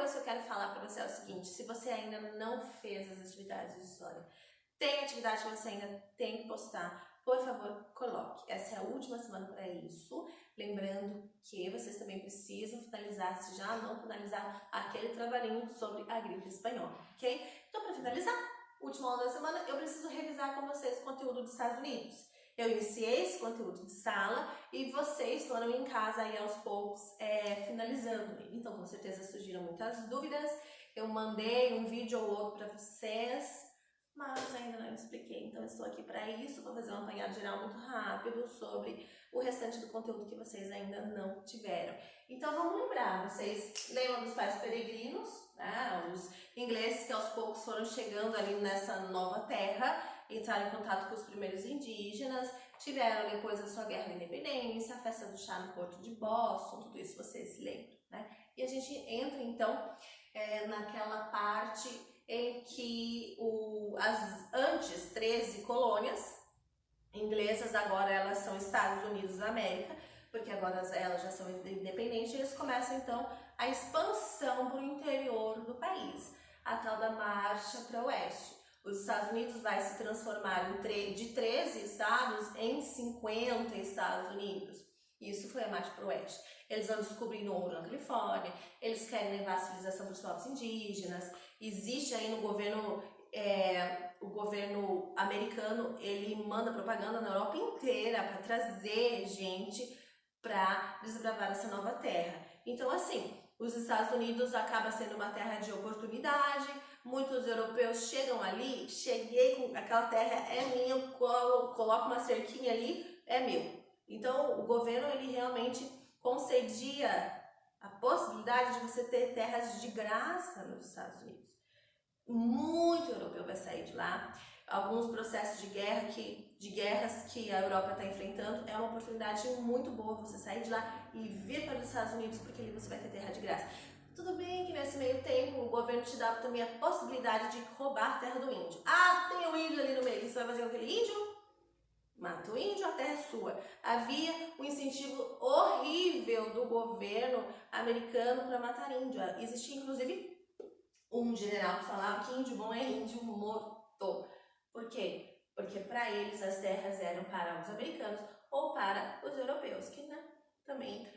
coisa que eu quero falar para você é o seguinte: se você ainda não fez as atividades de história, tem atividade que você ainda tem que postar, por favor, coloque. Essa é a última semana para isso. Lembrando que vocês também precisam finalizar, se já não finalizar, aquele trabalhinho sobre a gripe espanhola, ok? Então, para finalizar, última aula da semana, eu preciso revisar com vocês o conteúdo dos Estados Unidos. Eu iniciei esse conteúdo de sala e vocês foram em casa aí aos poucos finalizando ele. Então, com certeza surgiram muitas dúvidas. Eu mandei um vídeo ou outro para vocês, mas ainda não expliquei. Então, eu estou aqui para isso. Vou fazer um apanhado geral muito rápido sobre o restante do conteúdo que vocês ainda não tiveram. Então, vamos lembrar. Vocês lembram dos pais peregrinos, né? Os ingleses que aos poucos foram chegando ali nessa nova terra, entraram em contato com os primeiros indígenas, tiveram depois a sua guerra da independência, a festa do chá no Porto de Boston, tudo isso vocês se lembram, né? E a gente entra então naquela parte em que as antes 13 colônias inglesas, agora elas são Estados Unidos da América, porque agora elas já são independentes, e eles começam então a expansão para o interior do país, a tal da marcha para o oeste. Os Estados Unidos vai se transformar de 13 estados em 50 Estados Unidos. Isso foi a marcha para o oeste. Eles vão descobrindo ouro na Califórnia, eles querem levar a civilização para os povos indígenas. Existe aí no governo, o governo americano, ele manda propaganda na Europa inteira para trazer gente para desbravar essa nova terra. Então, assim, os Estados Unidos acaba sendo uma terra de oportunidade. Muitos europeus chegam ali, cheguei com aquela terra, é minha, eu coloco uma cerquinha ali, é meu. Então, o governo, ele realmente concedia a possibilidade de você ter terras de graça nos Estados Unidos. Muito europeu vai sair de lá. Alguns processos de guerras que a Europa está enfrentando, é uma oportunidade muito boa você sair de lá e vir para os Estados Unidos, porque ali você vai ter terra de graça. Tudo bem que nesse meio tempo o governo te dava também a possibilidade de roubar a terra do índio. Ah, tem um índio ali no meio, você vai fazer com aquele índio? Mata o índio, a terra é sua. Havia um incentivo horrível do governo americano para matar índio. Existia inclusive um general que falava que índio bom é índio morto. Por quê? Porque para eles as terras eram para os americanos ou para os europeus, que né, também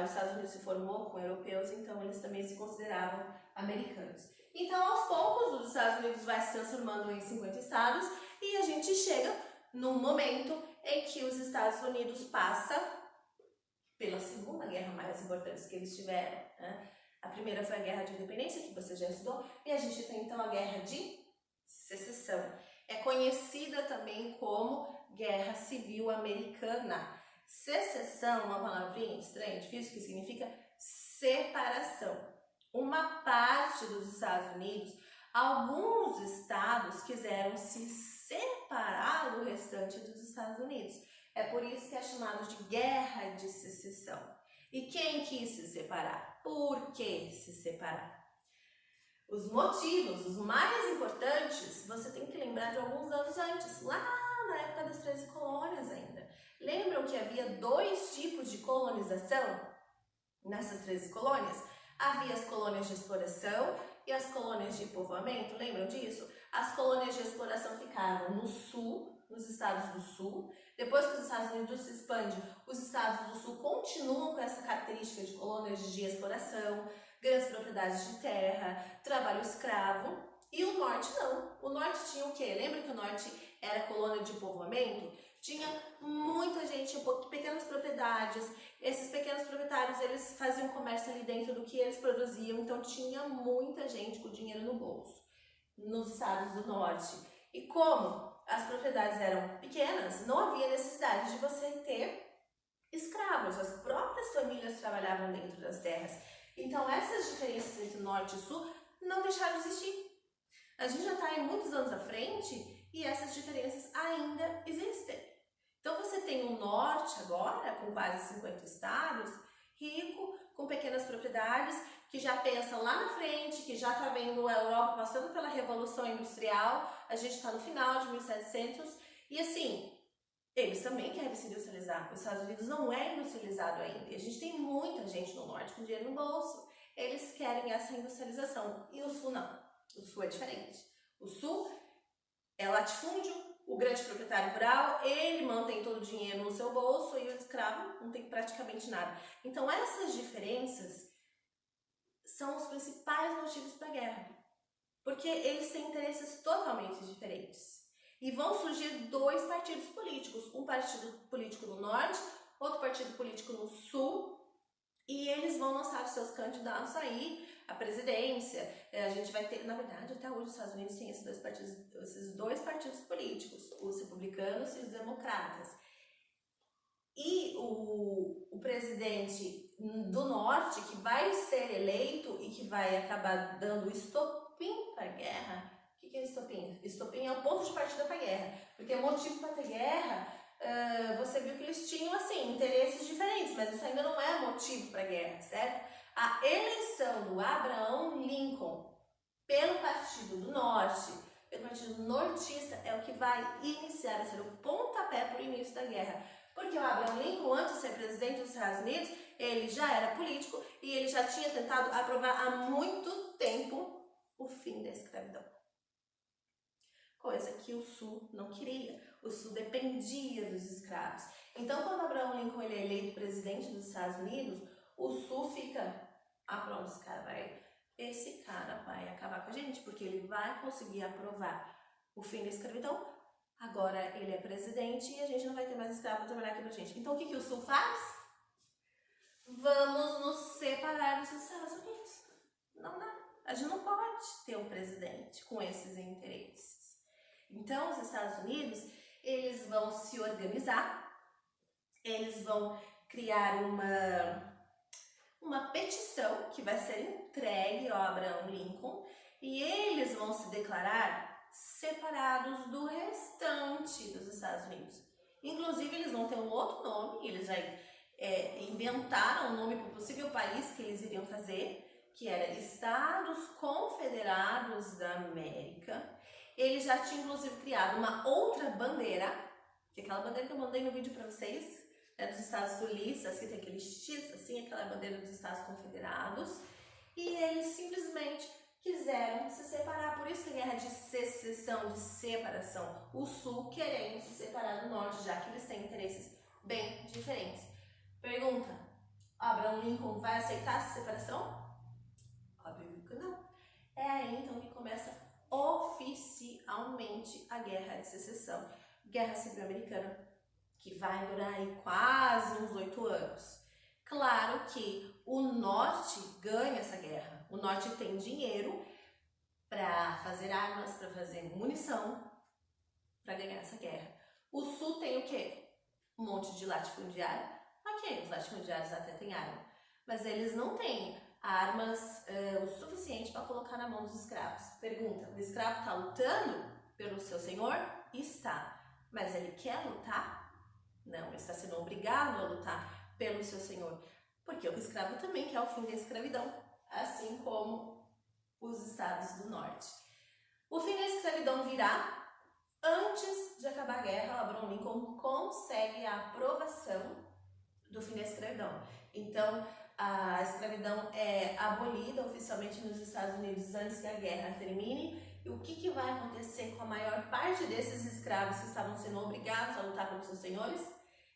os Estados Unidos se formou com europeus, então eles também se consideravam americanos. Então, aos poucos, os Estados Unidos vai se transformando em 50 estados e a gente chega num momento em que os Estados Unidos passa pela segunda guerra mais importante que eles tiveram, né? A primeira foi a Guerra de Independência, que você já estudou, e a gente tem então a Guerra de Secessão. É conhecida também como Guerra Civil Americana. Secessão é uma palavrinha estranha, difícil, que significa separação. Uma parte dos Estados Unidos, alguns estados quiseram se separar do restante dos Estados Unidos. É por isso que é chamado de Guerra de Secessão. E quem quis se separar? Por que se separar? Os motivos, os mais importantes, você tem que lembrar de alguns anos antes, lá na época das 13 colônias ainda. Lembram que havia dois tipos de colonização nessas 13 colônias? Havia as colônias de exploração e as colônias de povoamento, lembram disso? As colônias de exploração ficavam no sul, nos estados do sul. Depois que os Estados Unidos se expandem, os estados do sul continuam com essa característica de colônias de exploração, grandes propriedades de terra, trabalho escravo. E o norte não. O norte tinha o quê? Lembra que o norte era colônia de povoamento? Tinha muita gente, pequenas propriedades. Esses pequenos proprietários, eles faziam comércio ali dentro do que eles produziam. Então tinha muita gente com dinheiro no bolso nos estados do norte. E como as propriedades eram pequenas, não havia necessidade de você ter escravos. As próprias famílias trabalhavam dentro das terras. Então essas diferenças entre norte e sul não deixaram de existir. A gente já está aí muitos anos à frente e essas diferenças ainda existem. Então você tem um norte agora, com quase 50 estados, rico, com pequenas propriedades, que já pensa lá na frente, que já está vendo a Europa passando pela Revolução Industrial, a gente está no final de 1700, e assim, eles também querem se industrializar. Os Estados Unidos não é industrializado ainda, e a gente tem muita gente no norte com dinheiro no bolso. eles querem essa industrialização. E o Sul não. O Sul é diferente. O Sul é latifúndio, o grande proprietário rural, ele mantém todo o dinheiro no seu bolso e o escravo não tem praticamente nada. Então essas diferenças são os principais motivos para a guerra. Porque eles têm interesses totalmente diferentes. E vão surgir dois partidos políticos. Um partido político no norte, outro partido político no sul. E eles vão lançar os seus candidatos aí à presidência. A gente vai ter, na verdade, até hoje os Estados Unidos têm esses dois partidos políticos, os republicanos e os democratas. E o presidente do norte, que vai ser eleito e que vai acabar dando o estopim para a guerra. O que é estopim? Estopim é o ponto de partida para a guerra. Porque o motivo para ter guerra, você viu que eles tinham, assim, interesses diferentes, mas isso ainda não é motivo para a guerra, certo? A eleição do Abraham Lincoln pelo Partido do Norte, pelo Partido Nortista, é o que vai iniciar, vai ser o pontapé para o início da guerra. Porque o Abraham Lincoln, antes de ser presidente dos Estados Unidos, ele já era político e ele já tinha tentado aprovar há muito tempo o fim da escravidão. Coisa que o Sul não queria. O Sul dependia dos escravos. Então, quando Abraham Lincoln ele é eleito presidente dos Estados Unidos, o Sul fica, pronto, esse cara vai acabar com a gente, porque ele vai conseguir aprovar o fim da escravidão. Agora ele é presidente e a gente não vai ter mais escravo para trabalhar aqui pra gente. Então, o que o Sul faz? Vamos nos separar dos Estados Unidos. Não dá. A gente não pode ter um presidente com esses interesses. Então, os Estados Unidos, eles vão se organizar, eles vão criar uma petição que vai ser entregue ao Abraham Lincoln e eles vão se declarar separados do restante dos Estados Unidos. Inclusive, eles vão ter um outro nome, eles já inventaram um nome para o possível país que eles iriam fazer, que era Estados Confederados da América. Ele já tinha, inclusive, criado uma outra bandeira, que é aquela bandeira que eu mandei no vídeo para vocês, dos Estados Sulistas, que tem aquele X, assim, aquela bandeira dos Estados Confederados. E eles simplesmente quiseram se separar, por isso que a guerra de secessão, de separação. O Sul querendo se separar do Norte, já que eles têm interesses bem diferentes. Pergunta, Abraham Lincoln vai aceitar essa separação? Óbvio que não. É aí então que começa oficialmente a Guerra de Secessão, Guerra Civil Americana, que vai durar aí quase uns 8 anos. Claro que o Norte ganha essa guerra. O Norte tem dinheiro para fazer armas, para fazer munição, para ganhar essa guerra. O Sul tem o quê? Um monte de latifundiário. Ok, os latifundiários até têm arma, mas eles não têm armas o suficiente para colocar na mão dos escravos. Pergunta, o escravo está lutando pelo seu senhor? Está. Mas ele quer lutar? Não, ele está sendo obrigado a lutar pelo seu senhor. Porque o escravo também quer o fim da escravidão, assim como os estados do norte. O fim da escravidão virá antes de acabar a guerra. Abraham Lincoln consegue a aprovação do fim da escravidão. Então, a escravidão é abolida oficialmente nos Estados Unidos antes que a guerra termine. E o que vai acontecer com a maior parte desses escravos que estavam sendo obrigados a lutar pelos seus senhores?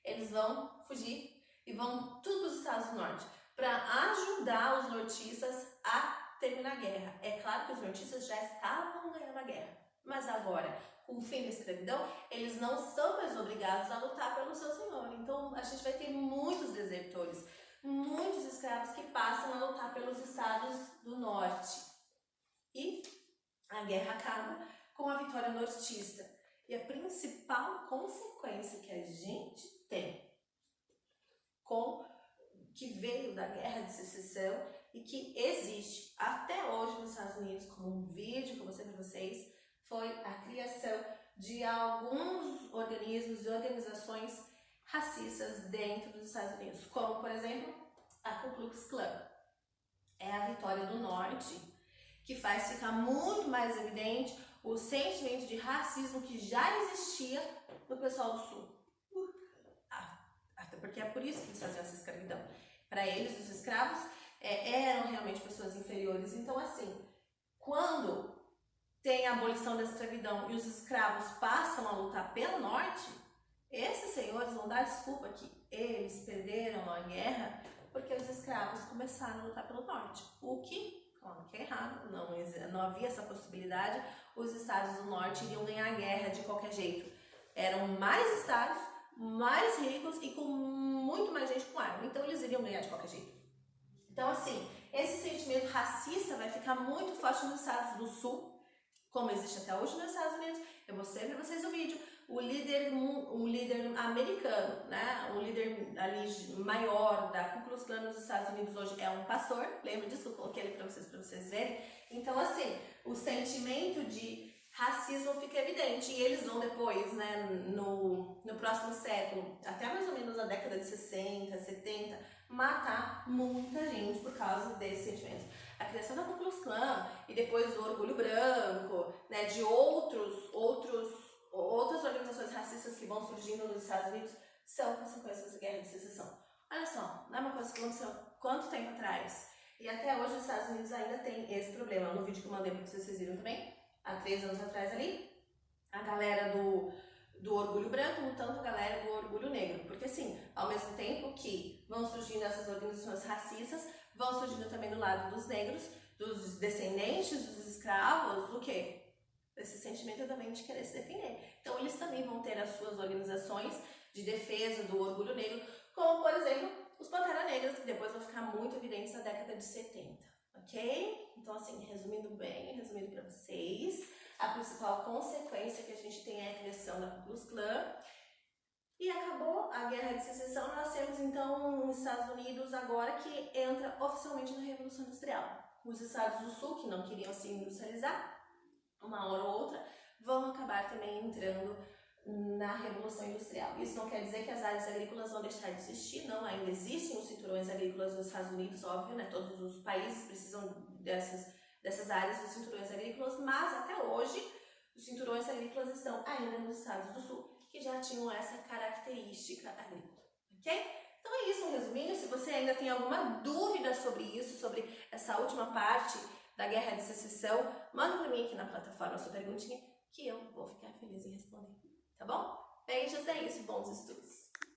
Eles vão fugir e vão tudo para os Estados do Norte para ajudar os nortistas a terminar a guerra. É claro que os nortistas já estavam ganhando a guerra, mas agora, com o fim da escravidão, eles não são mais obrigados a lutar pelo seu senhor. Então, a gente vai ter muitos desertores, muitos escravos que passam a lutar pelos estados do norte. E a guerra acaba com a vitória nortista. E a principal consequência que a gente tem que veio da Guerra de Secessão e que existe até hoje nos Estados Unidos, como um vídeo que eu mostrei para vocês, foi a criação de alguns organismos e organizações racistas dentro dos Estados Unidos, como, por exemplo, a Ku Klux Klan. É a vitória do Norte que faz ficar muito mais evidente o sentimento de racismo que já existia no pessoal do Sul. Até porque é por isso que eles faziam essa escravidão. Para eles, os escravos eram realmente pessoas inferiores. Então, assim, quando tem a abolição da escravidão e os escravos passam a lutar pelo norte, esses senhores vão dar desculpa que eles perderam a guerra porque os escravos começaram a lutar pelo norte. O que, claro que é errado, não havia essa possibilidade. Os estados do norte iriam ganhar a guerra de qualquer jeito. Eram mais estados, mais ricos e com muito mais gente com arma. Então eles iriam ganhar de qualquer jeito. Então, assim, esse sentimento racista vai ficar muito forte nos estados do sul, como existe até hoje nos Estados Unidos. Eu mostrei para vocês o vídeo. O líder americano, né? O líder ali maior da Ku Klux Klan nos Estados Unidos hoje é um pastor. Lembra disso? Eu coloquei ele para vocês verem. Então, assim, o sentimento de racismo fica evidente. E eles vão depois, né, no próximo século, até mais ou menos na década de 60, 70, matar muita gente por causa desses sentimentos. A criação da Ku Klux Klan e depois do Orgulho Branco, né, de outras organizações racistas que vão surgindo nos Estados Unidos são consequências da Guerra de Secessão. Olha só, não é uma coisa que aconteceu quanto tempo atrás? E até hoje os Estados Unidos ainda tem esse problema. No vídeo que eu mandei para vocês viram também, há 3 anos atrás ali, a galera do Orgulho Branco lutando com a galera do Orgulho Negro. Porque assim, ao mesmo tempo que vão surgindo essas organizações racistas, vão surgindo também do lado dos negros, dos descendentes dos escravos, o quê? Esse sentimento também de querer se defender. Então eles também vão ter as suas organizações de defesa do orgulho negro, como por exemplo os Pantera Negras, que depois vão ficar muito evidentes na década de 70, ok? Então assim, resumindo para vocês, a principal consequência que a gente tem é a criação da Ku Klux Klan. E acabou a Guerra de Secessão, nós temos então os Estados Unidos agora que entra oficialmente na Revolução Industrial. Os estados do Sul, que não queriam se industrializar, uma hora ou outra, vão acabar também entrando na Revolução Industrial. Isso não quer dizer que as áreas agrícolas vão deixar de existir, não, ainda existem os cinturões agrícolas nos Estados Unidos, óbvio, né? Todos os países precisam dessas áreas dos cinturões agrícolas, mas até hoje os cinturões agrícolas estão ainda nos estados do Sul, que já tinham essa característica agrícola, ok? Então é isso, um resuminho. Se você ainda tem alguma dúvida sobre isso, sobre essa última parte da Guerra de Secessão, manda para mim aqui na plataforma a sua perguntinha, que eu vou ficar feliz em responder, tá bom? Beijos, é isso, bons estudos!